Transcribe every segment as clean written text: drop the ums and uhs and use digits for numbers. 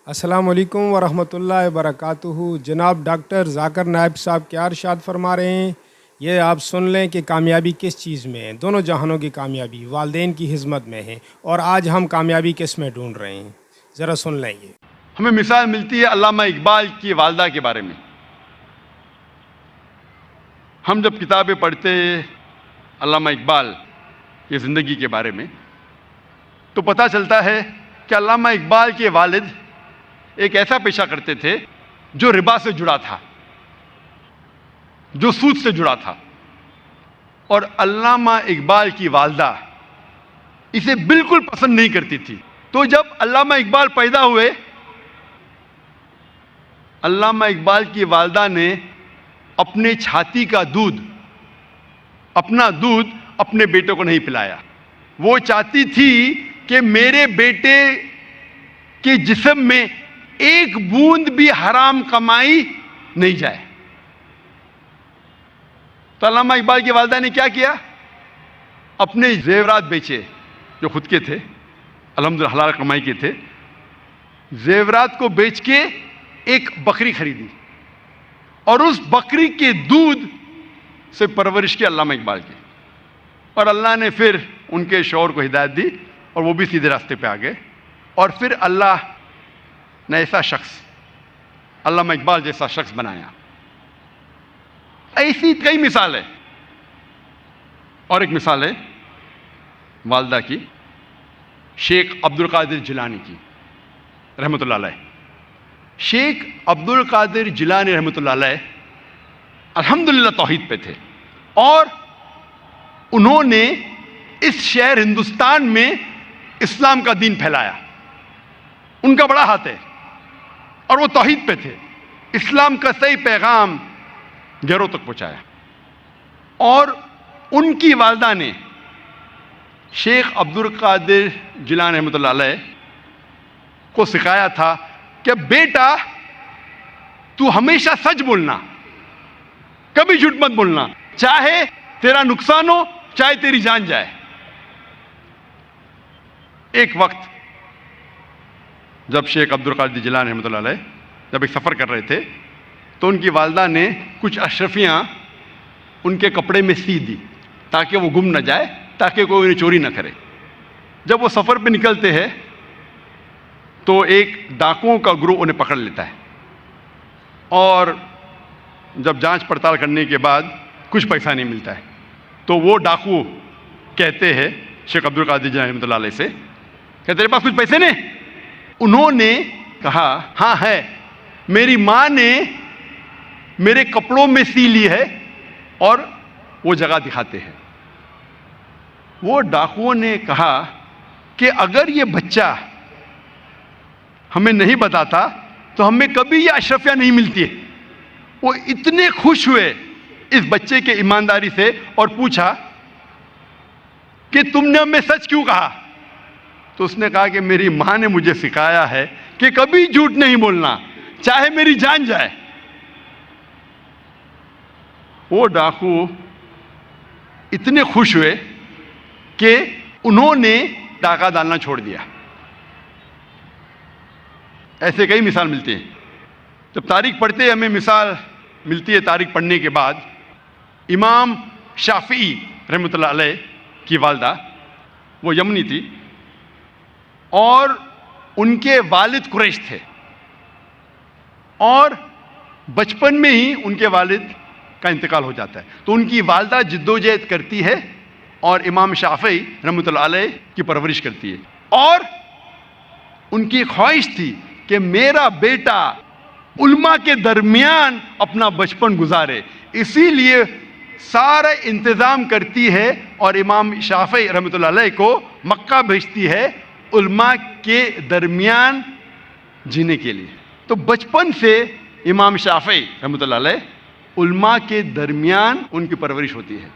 السلام علیکم ورحمۃ اللہ وبرکاتہ۔ جناب ڈاکٹر ذاکر نائب صاحب کیا ارشاد فرما رہے ہیں، یہ آپ سن لیں کہ کامیابی کس چیز میں ہے۔ دونوں جہانوں کی کامیابی والدین کی خدمت میں ہے، اور آج ہم کامیابی کس میں ڈھونڈ رہے ہیں، ذرا سن لیں یہ۔ ہمیں مثال ملتی ہے علامہ اقبال کی والدہ کے بارے میں۔ ہم جب کتابیں پڑھتے علامہ اقبال کی زندگی کے بارے میں تو پتہ چلتا ہے کہ علامہ اقبال کے والد ایک ایسا پیشہ کرتے تھے جو ربا سے جڑا تھا، جو سود سے جڑا تھا، اور علامہ اقبال کی والدہ اسے بالکل پسند نہیں کرتی تھی۔ تو جب علامہ اقبال پیدا ہوئے، علامہ اقبال کی والدہ نے اپنے چھاتی کا دودھ، اپنا دودھ اپنے بیٹے کو نہیں پلایا۔ وہ چاہتی تھی کہ میرے بیٹے کے جسم میں ایک بوند بھی حرام کمائی نہیں جائے۔ تو علامہ اقبال کی والدہ نے کیا کیا؟ اپنے زیورات بیچے جو خود کے تھے، الحمدللہ حلال کمائی کے تھے، زیورات کو بیچ کے ایک بکری خریدی، اور اس بکری کے دودھ سے پرورش کی علامہ اقبال کی، اور اللہ نے پھر ان کے شوہر کو ہدایت دی اور وہ بھی سیدھے راستے پہ آ گئے، اور پھر اللہ نے ایسا شخص، علامہ اقبال جیسا شخص بنایا۔ ایسی کئی مثال ہے، اور ایک مثال ہے والدہ کی، شیخ عبد القادر جیلانی کی رحمۃ اللہ علیہ۔ شیخ عبد القادر جیلانی رحمۃ اللہ علیہ الحمدللہ توحید پہ تھے، اور انہوں نے اس شہر ہندوستان میں اسلام کا دین پھیلایا۔ ان کا بڑا ہاتھ ہے، اور وہ توحید پہ تھے، اسلام کا صحیح پیغام گھروں تک پہنچایا۔ اور ان کی والدہ نے شیخ عبد القادر جیلانی رحمۃ اللہ علیہ کو سکھایا تھا کہ بیٹا تو ہمیشہ سچ بولنا، کبھی جھوٹ مت بولنا، چاہے تیرا نقصان ہو چاہے تیری جان جائے۔ ایک وقت جب شیخ عبد القادر جیلانی رحمۃ اللہ علیہ جب ایک سفر کر رہے تھے، تو ان کی والدہ نے کچھ اشرفیاں ان کے کپڑے میں سی دی تاکہ وہ گم نہ جائے، تاکہ کوئی انہیں چوری نہ کرے۔ جب وہ سفر پہ نکلتے ہیں تو ایک ڈاکوؤں کا گروہ انہیں پکڑ لیتا ہے، اور جب جانچ پڑتال کرنے کے بعد کچھ پیسہ نہیں ملتا ہے، تو وہ ڈاکو کہتے ہیں شیخ عبد القادر جیلانی رحمۃ اللہ علیہ سے کہ تیرے پاس کچھ پیسے نہیں؟ انہوں نے کہا ہاں ہے، میری ماں نے میرے کپڑوں میں سی لی ہے، اور وہ جگہ دکھاتے ہیں۔ وہ ڈاکوؤں نے کہا کہ اگر یہ بچہ ہمیں نہیں بتاتا تو ہمیں کبھی یہ اشرفیاں نہیں ملتی ہے۔ وہ اتنے خوش ہوئے اس بچے کے ایمانداری سے، اور پوچھا کہ تم نے ہمیں سچ کیوں کہا؟ تو اس نے کہا کہ میری ماں نے مجھے سکھایا ہے کہ کبھی جھوٹ نہیں بولنا، چاہے میری جان جائے۔ وہ ڈاکو اتنے خوش ہوئے کہ انہوں نے ڈاکہ ڈالنا چھوڑ دیا۔ ایسے کئی مثال ملتے ہیں۔ جب تاریخ پڑھتے ہیں ہمیں مثال ملتی ہے، تاریخ پڑھنے کے بعد امام شافعی رحمۃ اللہ علیہ کی والدہ، وہ یمنی تھی، اور ان کے والد قریش تھے، اور بچپن میں ہی ان کے والد کا انتقال ہو جاتا ہے۔ تو ان کی والدہ جدوجہد کرتی ہے اور امام شافعی رحمۃ اللہ علیہ کی پرورش کرتی ہے، اور ان کی خواہش تھی کہ میرا بیٹا علماء کے درمیان اپنا بچپن گزارے، اسی لیے سارا انتظام کرتی ہے، اور امام شافعی رحمۃ اللہ علیہ کو مکہ بھیجتی ہے علماء کے درمیان جینے کے لیے۔ تو بچپن سے امام شافعی رحمۃ اللہ علیہ علماء کے درمیان ان کی پرورش ہوتی ہے،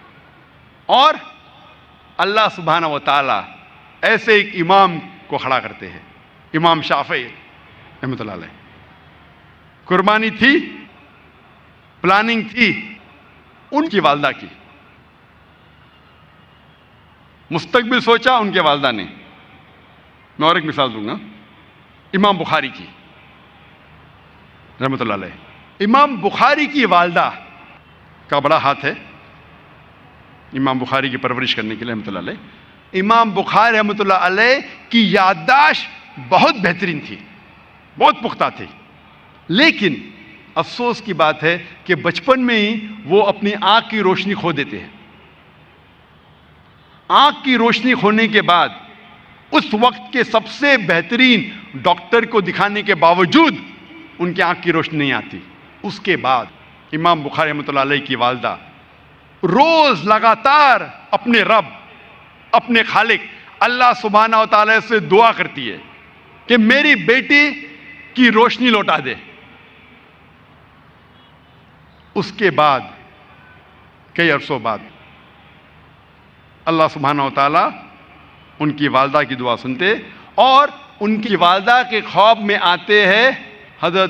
اور اللہ سبحانہ و تعالی ایسے ایک امام کو کھڑا کرتے ہیں، امام شافعی رحمۃ اللہ علیہ۔ قربانی تھی، پلاننگ تھی ان کی والدہ کی، مستقبل سوچا ان کے والدہ نے۔ میں اور ایک مثال دوں گا، امام بخاری کی۔ رحمۃ اللہ علیہ. امام بخاری کی والدہ کا بڑا ہاتھ ہے امام بخاری کی پرورش کرنے کے لیے رحمۃ اللہ علیہ. امام بخاری رحمۃ اللہ علیہ کی یادداشت بہت بہترین تھی، بہت پختہ تھی، لیکن افسوس کی بات ہے کہ بچپن میں ہی وہ اپنی آنکھ کی روشنی کھو دیتے ہیں. آنکھ کی روشنی کھونے کے بعد اس وقت کے سب سے بہترین ڈاکٹر کو دکھانے کے باوجود ان کی آنکھ کی روشنی نہیں آتی. اس کے بعد امام بخاری رحمۃ اللہ علیہ کی والدہ روز لگاتار اپنے رب، اپنے خالق اللہ سبحانہ و تعالی سے دعا کرتی ہے کہ میری بیٹی کی روشنی لوٹا دے. اس کے بعد کئی عرصوں بعد اللہ سبحانہ و تعالی ان کی والدہ کی دعا سنتے اور ان کی والدہ کے خواب میں آتے ہیں حضرت